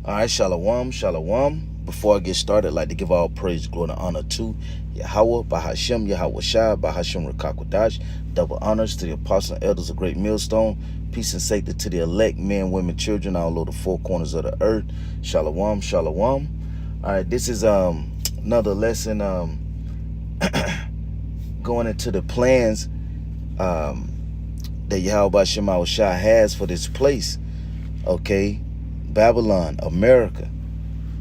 All right, shalom, shalom. Before I get started, I'd like to give all praise, glory, and honor to Yahweh, Bahashem, Yahweh Shai, Bahashem Rakakwadash. Double honors to the apostles and elders of Great Millstone. Peace and safety to the elect, men, women, children, all over the four corners of the earth. Shalom, shalom. All right, this is another lesson going into the plans that Yahweh Shema Shai has for this place. Okay, Babylon, America,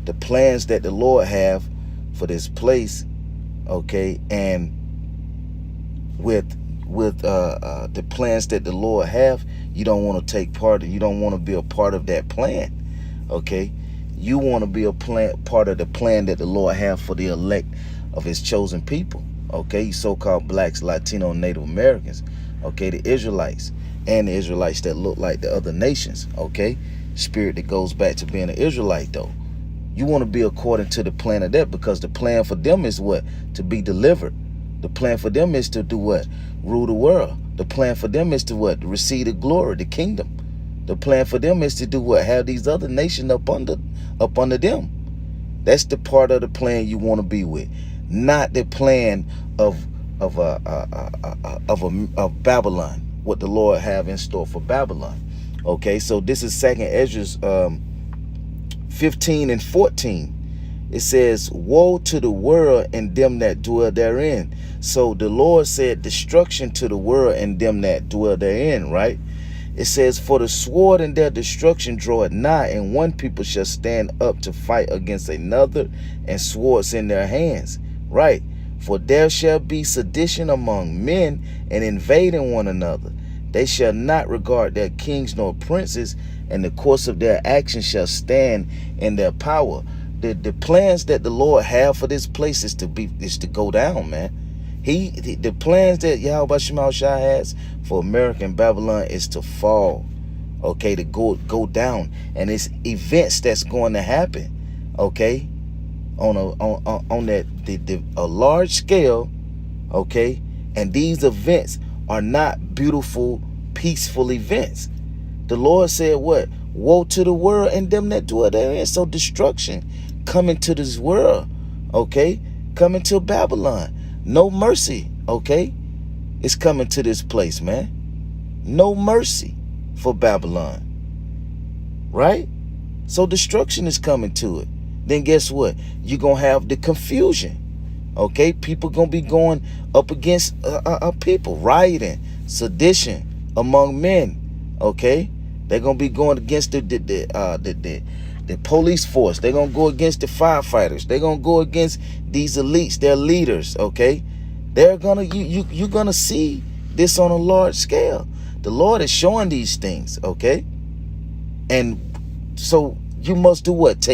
the plans that the Lord have for this place, okay, and with the plans that the Lord have, you don't want to take part, you don't want to be a part of that plan, okay? You want to be part of the plan that the Lord have for the elect of his chosen people, okay? So-called blacks, Latino, Native Americans, okay, the Israelites, and the Israelites that look like the other nations, okay? Spirit that goes back to being an Israelite, though. You want to be according to the plan of that, because the plan for them is what? To be delivered. The plan for them is to do what? Rule the world. The plan for them is to what? Receive the glory, the kingdom. The plan for them is to do what? Have these other nations up under them. That's the part of the plan you want to be with, not the plan of Babylon. What the Lord have in store for Babylon. Okay, so this is 2nd Ezra 15 and 14. It says, woe to the world and them that dwell therein. So the Lord said destruction to the world and them that dwell therein, right? It says, for the sword and their destruction draweth nigh, and one people shall stand up to fight against another, and swords in their hands, right? For there shall be sedition among men, and invading one another. They shall not regard their kings nor princes, and the course of their actions shall stand in their power. The plans that the Lord have for this place is to go down, man. The plans that Yahweh Shema Shai has for America and Babylon is to fall, okay, to go down, and it's events that's going to happen, okay, on a large scale, okay, and these events are not beautiful, peaceful events. The Lord said what? Woe to the world and them that dwell therein. So destruction coming to this world, okay? Coming to Babylon. No mercy, okay? It's coming to this place, man. No mercy for Babylon, right? So destruction is coming to it. Then guess what? You're going to have the confusion. Okay, people gonna be going up against people, rioting, sedition among men. Okay, they're gonna be going against the police force. They're gonna go against the firefighters. They're gonna go against these elites, their leaders. Okay, they're gonna you're gonna see this on a large scale. The Lord is showing these things. Okay, and so you must do what?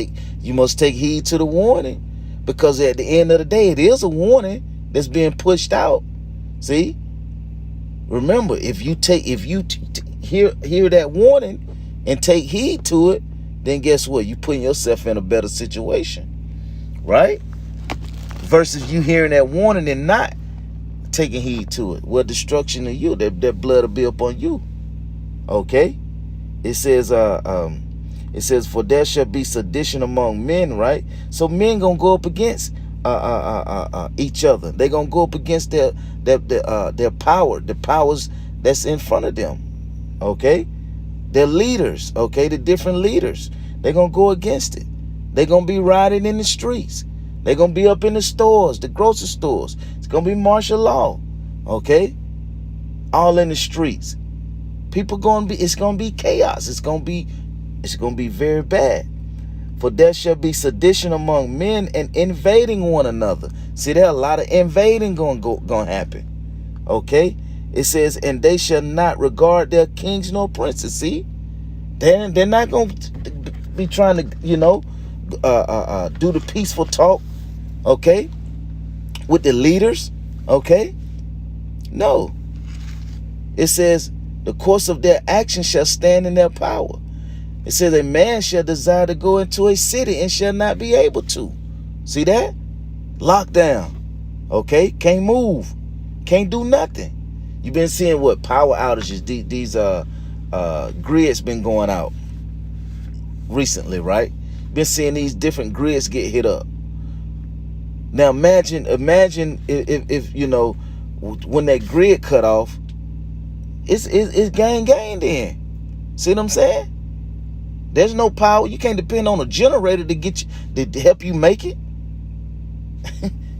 You must take heed to the warning. Because at the end of the day, it is a warning that's being pushed out. See? Remember, if you hear that warning and take heed to it, then guess what? You're putting yourself in a better situation. Right? Versus you hearing that warning and not taking heed to it. Well, destruction of you, that blood will be upon you. Okay? It says, for there shall be sedition among men, right? So men gonna go up against each other. They gonna go up against their power, the powers that's in front of them. Okay, their leaders. Okay, the different leaders. They gonna go against it. They gonna be riding in the streets. They gonna be up in the stores, the grocery stores. It's gonna be martial law. Okay, all in the streets. It's gonna be chaos. It's gonna be very bad. For there shall be sedition among men and invading one another. See, there are a lot of invading gonna happen. Okay? It says, and they shall not regard their kings nor princes. See? They're not gonna be trying to, do the peaceful talk, okay? With the leaders, okay? No. It says, the course of their action shall stand in their power. It says a man shall desire to go into a city and shall not be able to. See that? Lockdown. Okay? Can't move. Can't do nothing. You've been seeing what? Power outages. These grids been going out recently, right? been seeing these different grids get hit up. Now imagine if you know, when that grid cut off, it's gang then. See what I'm saying? There's no power. You can't depend on a generator to get you, to help you make it.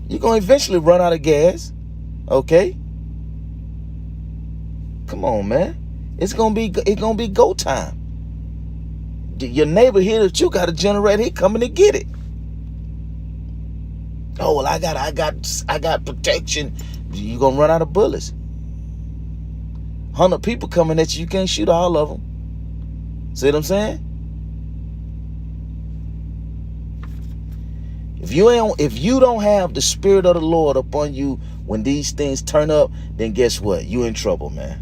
You're gonna eventually run out of gas. Okay? Come on, man. It's gonna be go time. Your neighbor here that you got a generator, he coming to get it. Oh well, I got protection. You gonna run out of bullets. 100 people coming at you, you can't shoot all of them. See what I'm saying? If you don't have the Spirit of the Lord upon you when these things turn up, then guess what? You in trouble, man.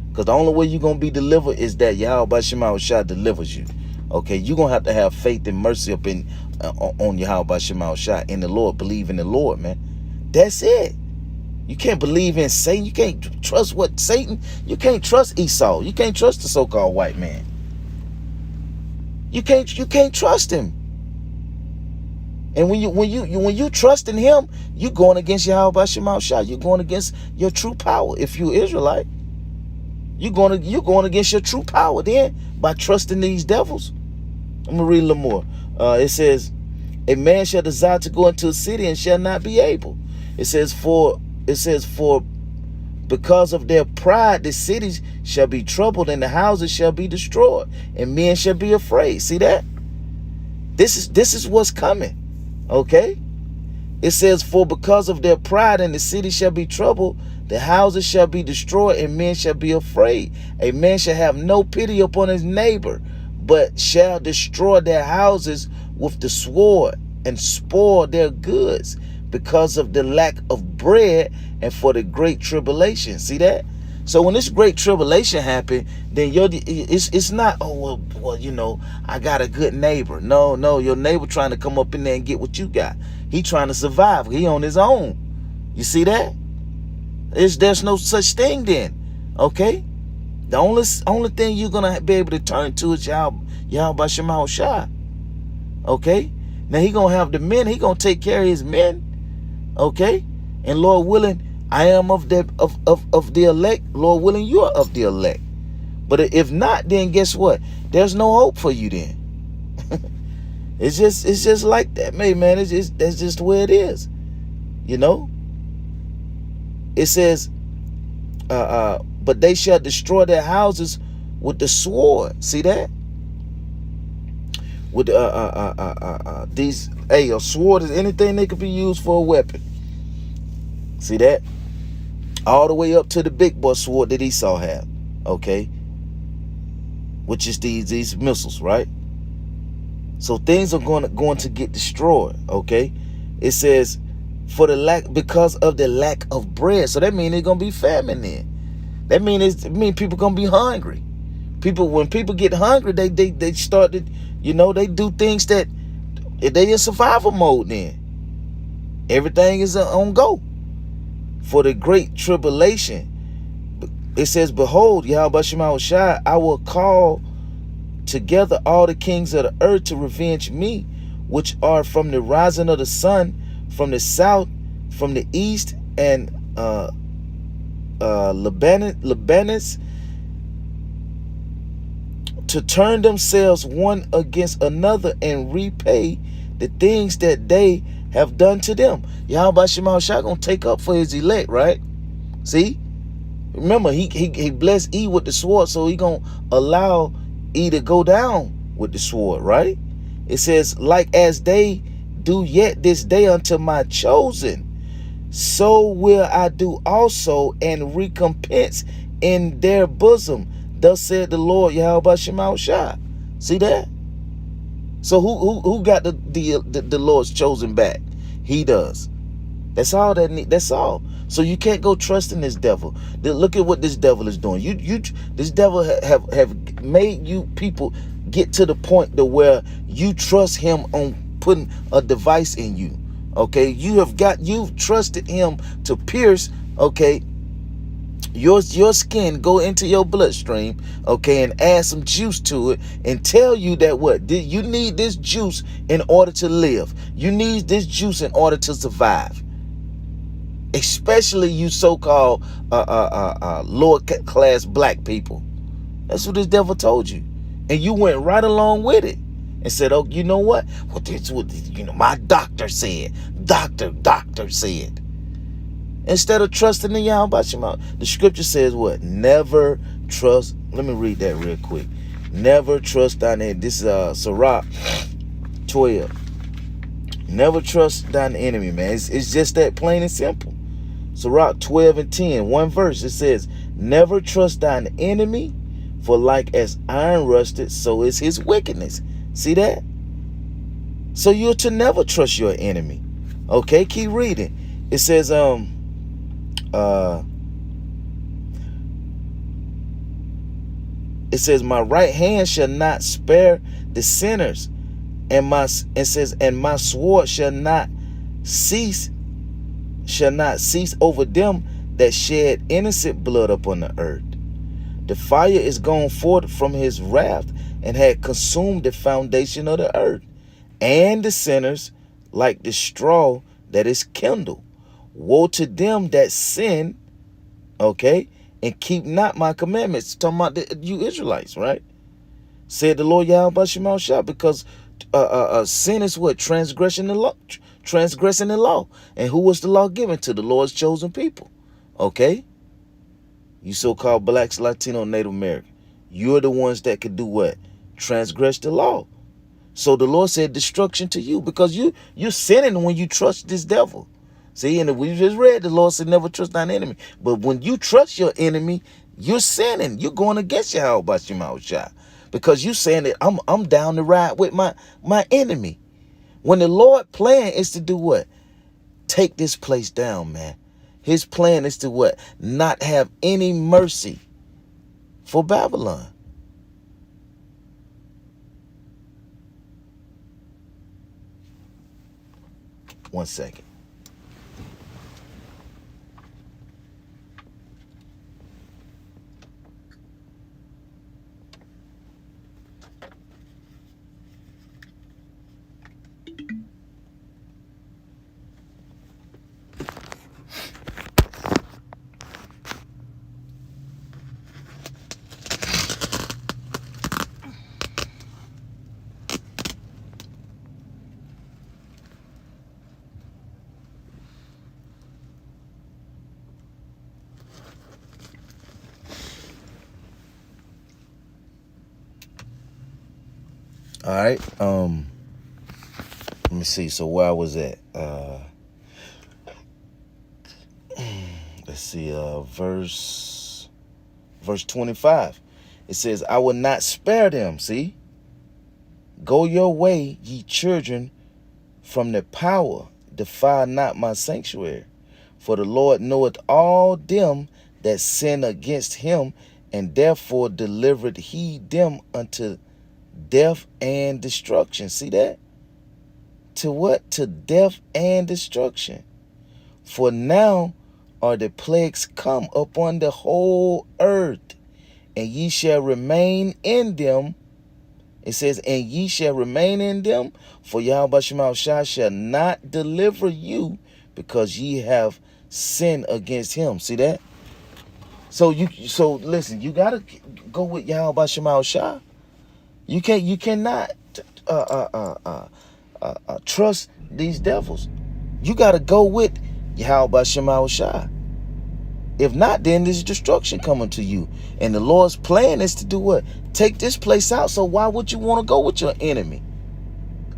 Because the only way you're going to be delivered is that Yahweh Shema Shah delivers you. Okay, you're going to have faith and mercy up in on Yahweh Shema Shah in the Lord. Believe in the Lord, man. That's it. You can't believe in Satan. You can't trust what Satan. You can't trust Esau. You can't trust the so-called white man. You can't trust him. And when you trust in him, you're going against Yahweh Shema Shah. You're going against your true power. If you're Israelite, you're going against your true power then by trusting these devils. I'm gonna read a little more. It says, a man shall desire to go into a city and shall not be able. It says for because of their pride, the cities shall be troubled and the houses shall be destroyed, and men shall be afraid. See that? This is what's coming. Okay? It says, for because of their pride and the city shall be troubled, the houses shall be destroyed, and men shall be afraid. A man shall have no pity upon his neighbor, but shall destroy their houses with the sword and spoil their goods because of the lack of bread and for the great tribulation. See that? So when this great tribulation happened, then it's not, oh, well, you know, I got a good neighbor. No, your neighbor trying to come up in there and get what you got. He trying to survive. He on his own. You see that? There's no such thing then. Okay? The only thing you're going to be able to turn to is Yahweh Shema Shah. Okay? Now he going to have the men. He going to take care of his men. Okay? And Lord willing, I am of the elect. Lord willing, you are of the elect. But if not, then guess what? There's no hope for you then. It's just like that, man. That's just the way it is. You know? It says, but they shall destroy their houses with the sword. See that? With a sword is anything that could be used for a weapon. See that? All the way up to the big boy sword that Esau had. Okay? Which is these missiles, right? So things are going to get destroyed. Okay? It says because of the lack of bread. So that means there's gonna be famine then. That means people gonna be hungry. When people get hungry, they start to, you know, they do things that they in survival mode then. Everything is on go. For the great tribulation, it says, behold, Yahweh Shema Shai, I will call together all the kings of the earth to revenge me, which are from the rising of the sun, from the south, from the east, and Lebanus, to turn themselves one against another and repay the things that they have done to them. Yahweh Shema Shah gonna take up for his elect, right? See? Remember, he blessed E with the sword, so he gonna allow E to go down with the sword, right? It says, like as they do yet this day unto my chosen, so will I do also, and recompense in their bosom. Thus said the Lord Yahweh Shema Shah. See that? So who got the Lord's chosen back? He does. That's all that's all. So you can't go trusting this devil. Look at what this devil is doing. This devil have made you people get to the point to where you trust him on putting a device in you. Okay, you've trusted him to pierce, okay, your skin go into your bloodstream, okay, and add some juice to it and tell you that what? You need this juice in order to live. You need this juice in order to survive. Especially you so-called lower class black people. That's what this devil told you. And you went right along with it and said, oh, you know what? Well, this what my doctor said. Doctor said. Instead of trusting in Yahweh Shema, the scripture says what? Never trust. Let me read that real quick. Never trust thine enemy. This is Sirach 12. Never trust thine enemy, man. It's just that plain and simple. Sirach 12 and 10, one verse. It says, never trust thine enemy, for like as iron rusted, so is his wickedness. See that? So you're to never trust your enemy. Okay, keep reading. It says, my right hand shall not spare the sinners, and my sword shall not cease over them that shed innocent blood upon the earth. The fire is gone forth from his wrath, and had consumed the foundation of the earth, and the sinners like the straw that is kindled. Woe to them that sin, okay, and keep not my commandments. Talking about you Israelites, right? Said the Lord Yahweh Shema Shah, because sin is what? Transgressing the law. And who was the law given to? The Lord's chosen people. Okay? You so-called blacks, Latino, Native American. You're the ones that could do what? Transgress the law. So the Lord said destruction to you, because you're sinning when you trust this devil. See, and we just read, the Lord said never trust thine enemy. But when you trust your enemy, you're sinning. You're going against Yahweh Shema Shah, because you saying that I'm down the ride with my enemy. When the Lord plan is to do what? Take this place down, man. His plan is to what? Not have any mercy for Babylon. One second. All right. Let me see. So where I was at? Let's see. Verse 25. It says, I will not spare them. See? Go your way, ye children, from the power. Defy not my sanctuary. For the Lord knoweth all them that sin against him, and therefore delivered he them unto death and destruction. See that? To what? To death and destruction. For now are the plagues come upon the whole earth, and ye shall remain in them. It says, and ye shall remain in them, for Yahweh Shema Shah shall not deliver you, because ye have sinned against him. See that? So listen, you gotta go with Yahweh Shema Shah. You cannot trust these devils. You got to go with Yahweh Shema Shah. If not, then there's destruction coming to you. And the Lord's plan is to do what? Take this place out. So why would you want to go with your enemy?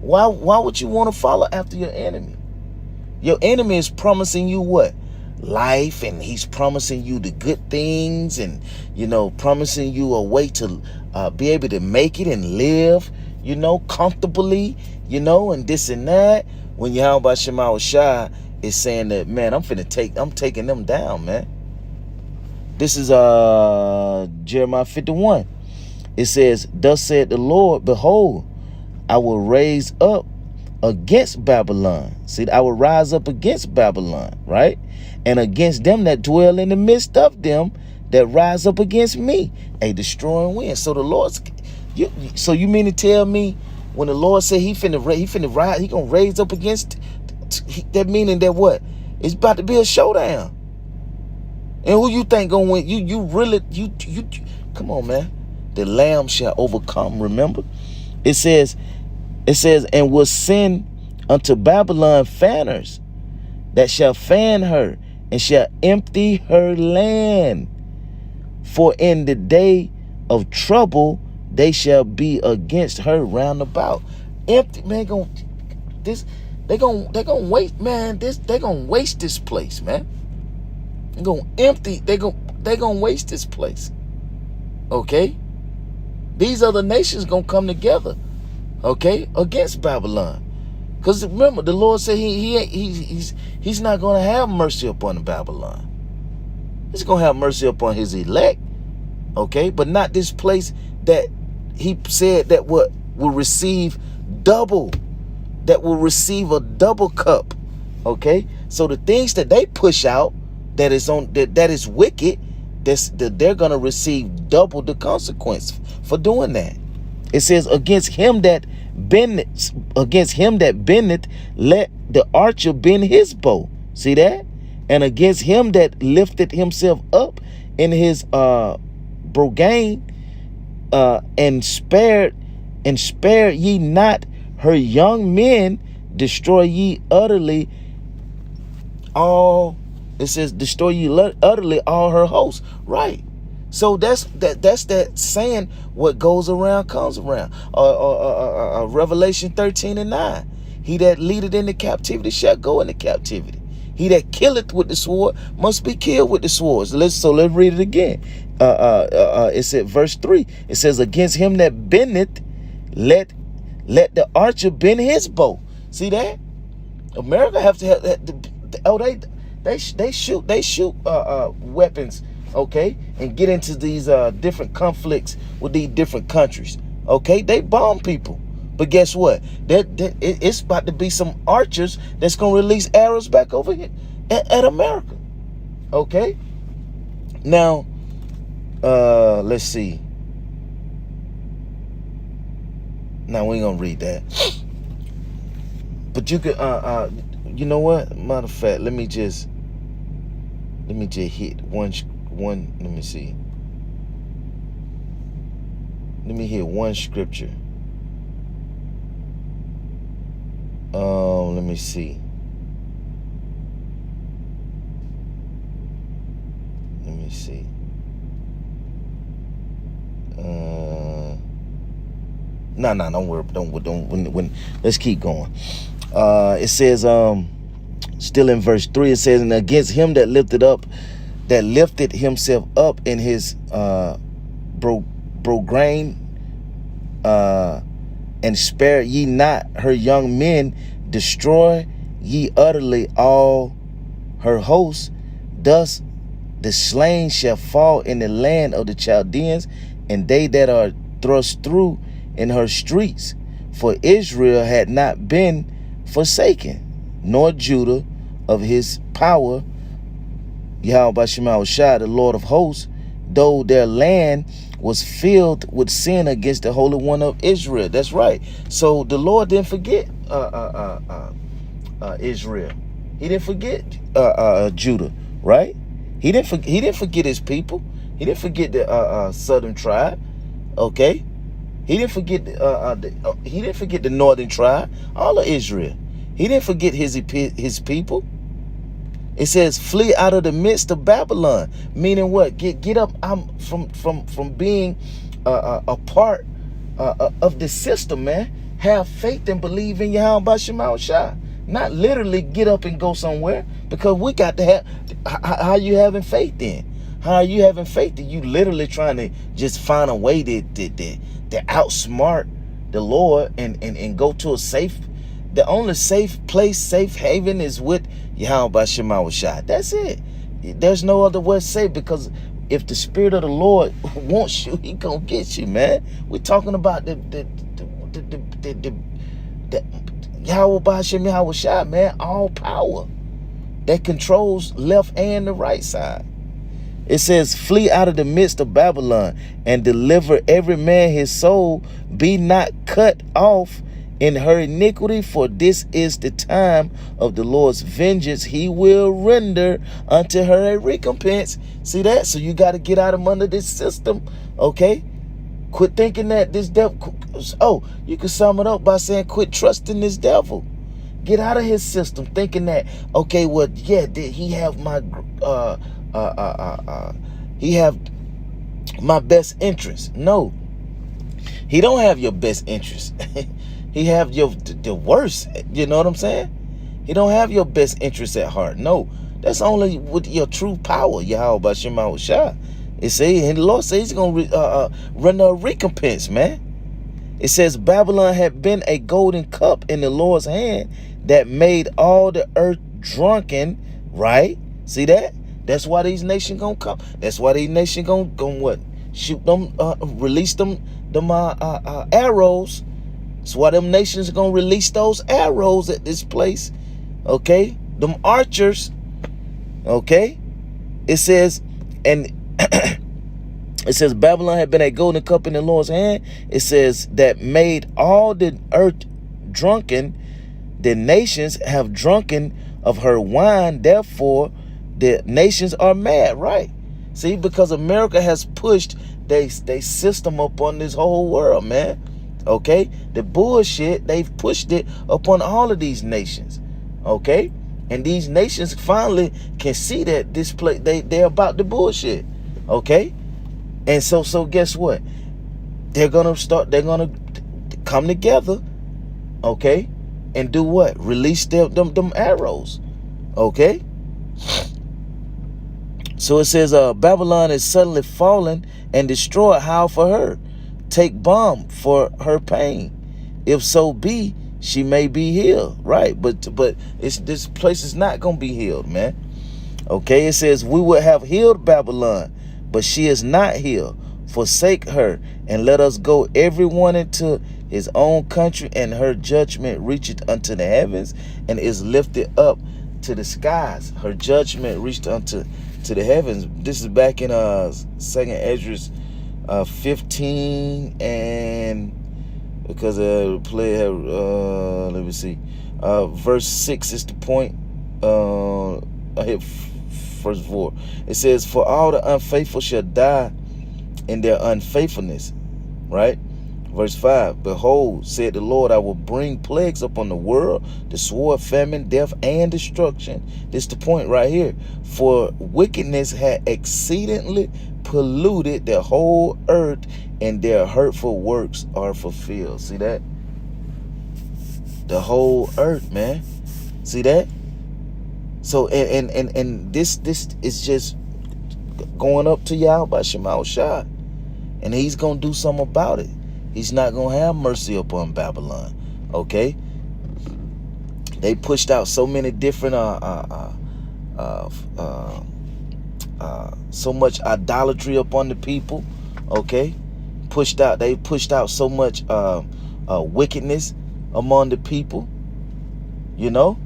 Why would you want to follow after your enemy? Your enemy is promising you what? Life, and he's promising you the good things, and promising you a way to be able to make it and live comfortably, and this and that. When Yahweh Shema Shah is saying that, man, I'm taking them down, man. This is Jeremiah 51. It says, thus said the Lord, behold, I will raise up against Babylon. See, I will rise up against Babylon, right? And against them that dwell in the midst of them, that rise up against me, a destroying wind. So the Lord's, so you mean to tell me when the Lord said he finna rise, he gonna raise up against, that meaning that what? It's about to be a showdown. And who you think gonna win? You really, come on, man. The Lamb shall overcome, remember? It says, and will send unto Babylon fanners that shall fan her and shall empty her land. For in the day of trouble they shall be against her round about. Empty, man, they gonna waste, man. They gonna waste this place, man. They gonna empty, they gonna waste this place. Okay? These other nations gonna come together, okay, against Babylon. Because remember, the Lord said he's not gonna have mercy upon Babylon. He's gonna have mercy upon his elect, okay, but not this place that he said that will receive double, that will receive a double cup, okay. So the things that they push out that is wicked, they're gonna receive double the consequence for doing that. It says, against him that bendeth, let the archer bend his bow. See that? And against him that lifted himself up in his brogane, and spared ye not her young men, destroy ye utterly all. It says, destroy ye utterly all her hosts. Right. So that's that saying, what goes around comes around. Revelation 13:9. He that leadeth into captivity shall go into captivity. He that killeth with the sword must be killed with the swords. Let's read it again. It's at verse 3. It says, against him that bendeth, let the archer bend his bow. See that? America have to have they shoot weapons, okay, and get into these different conflicts with these different countries, okay. They bomb people, but guess what? It's about to be some archers that's gonna release arrows back over here at America, okay. Now, let's see. Now we ain't gonna read that, but you could, you know what? Matter of fact, let me just hit one. Let me see. Let me hit one scripture. Let me see. Let me see. No, don't worry. Don't. Let's keep going. It says, still in verse 3, it says, and against him that lifted himself up in his brogane, and spare ye not her young men, destroy ye utterly all her hosts. Thus the slain shall fall in the land of the Chaldeans, and they that are thrust through in her streets. For Israel had not been forsaken, nor Judah of his power, Yahweh Shema Shai, the Lord of hosts, though their land was filled with sin against the Holy One of Israel. That's right. So the Lord didn't forget Israel. He didn't forget Judah, right? He didn't forget his people. He didn't forget the southern tribe. Okay, he didn't forget the northern tribe, all of Israel. He didn't forget his people. It says, flee out of the midst of Babylon, meaning what? Get up. I'm from being a part of the system, man. Have faith and believe in Yahweh Bashim Shai. Not literally get up and go somewhere, because we got to have. How are you having faith then? How are you having faith that you literally trying to just find a way to outsmart the Lord and go to a safe? The only safe place, safe haven is with Yahweh Bashim Shai. That's it. There's no other way to say, because if the Spirit of the Lord wants you, He gonna get you, man. We're talking about the Yahweh Bashim Shai, man, all power that controls left and the right side. It says, flee out of the midst of Babylon and deliver every man his soul. Be not cut off in her iniquity, for this is the time of the Lord's vengeance. He will render unto her a recompense. See that? So you got to get out of under this system. Okay? Quit thinking that this devil. Oh, you can sum it up by saying quit trusting this devil. Get out of his system thinking that, okay, well, yeah, did he have my he have my best interest? No, he don't have your best interest. He have the worst. You know what I'm saying? He don't have your best interest at heart. No, that's only with your true power, Yahweh B'Shem Yahushua. It say, and the Lord says he's gonna run a recompense, man. It says Babylon had been a golden cup in the Lord's hand that made all the earth drunken. Right? See that? That's why these nations gonna come. That's why these nations gonna what? Shoot them, release them arrows. That's why them nations are gonna release those arrows at this place. Okay? Them archers. Okay? It says, and it says Babylon had been a golden cup in the Lord's hand. It says that made all the earth drunken. The nations have drunken of her wine. Therefore, the nations are mad. Right? See, because America has pushed they system up on this whole world, man. Okay? The bullshit, they've pushed it upon all of these nations. Okay? And these nations finally can see that this place, they're about the bullshit. Okay? And so guess what? They're gonna come together, okay, and do what? Release them arrows. Okay? So it says Babylon is suddenly fallen and destroyed. How for her? Take balm for her pain. If so be, she may be healed. Right? But this place is not gonna be healed, man. Okay, it says we would have healed Babylon, but she is not healed. Forsake her, and let us go everyone into his own country, and her judgment reacheth unto the heavens, and is lifted up to the skies. Her judgment reached unto the heavens. This is back in 2nd Esdras 15, and because let me see, verse 6 is the point. I hit verse 4. It says, for all the unfaithful shall die in their unfaithfulness. Right? Verse 5, behold, said the Lord, I will bring plagues upon the world, the sword, famine, death, and destruction. This is the point right here. For wickedness had exceedingly polluted the whole earth, and their hurtful works are fulfilled. See that? The whole earth, man. See that? So and this is just going up to Yahweh B'Shem Yahushua, and he's gonna do something about it. He's not gonna have mercy upon Babylon. Okay? They pushed out so many different so much idolatry upon the people. Okay? They pushed out so much wickedness among the people. You know?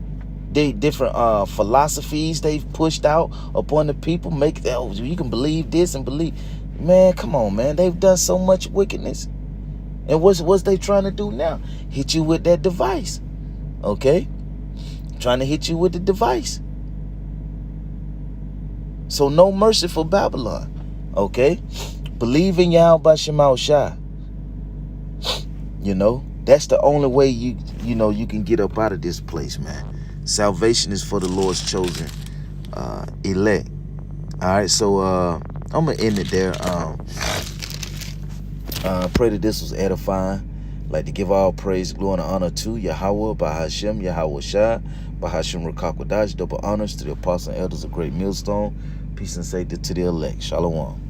They different philosophies they've pushed out upon the people. You can believe this and believe. Man, come on, man. They've done so much wickedness. And what's they trying to do now? Hit you with that device. Okay? Trying to hit you with the device. So no mercy for Babylon. Okay? Believe in Yahweh B'Shem Yahushua. You know, that's the only way you can get up out of this place, man. Salvation is for the Lord's chosen elect. All right, so I'm gonna end it there. Pray that this was edifying. I'd like to give all praise, glory, and honor to Yahweh B'Shem Yahushua, B'Shem Ruach HaKodesh. Double honors to the apostles and elders of Great Millstone. Peace and safety to the elect. Shalom.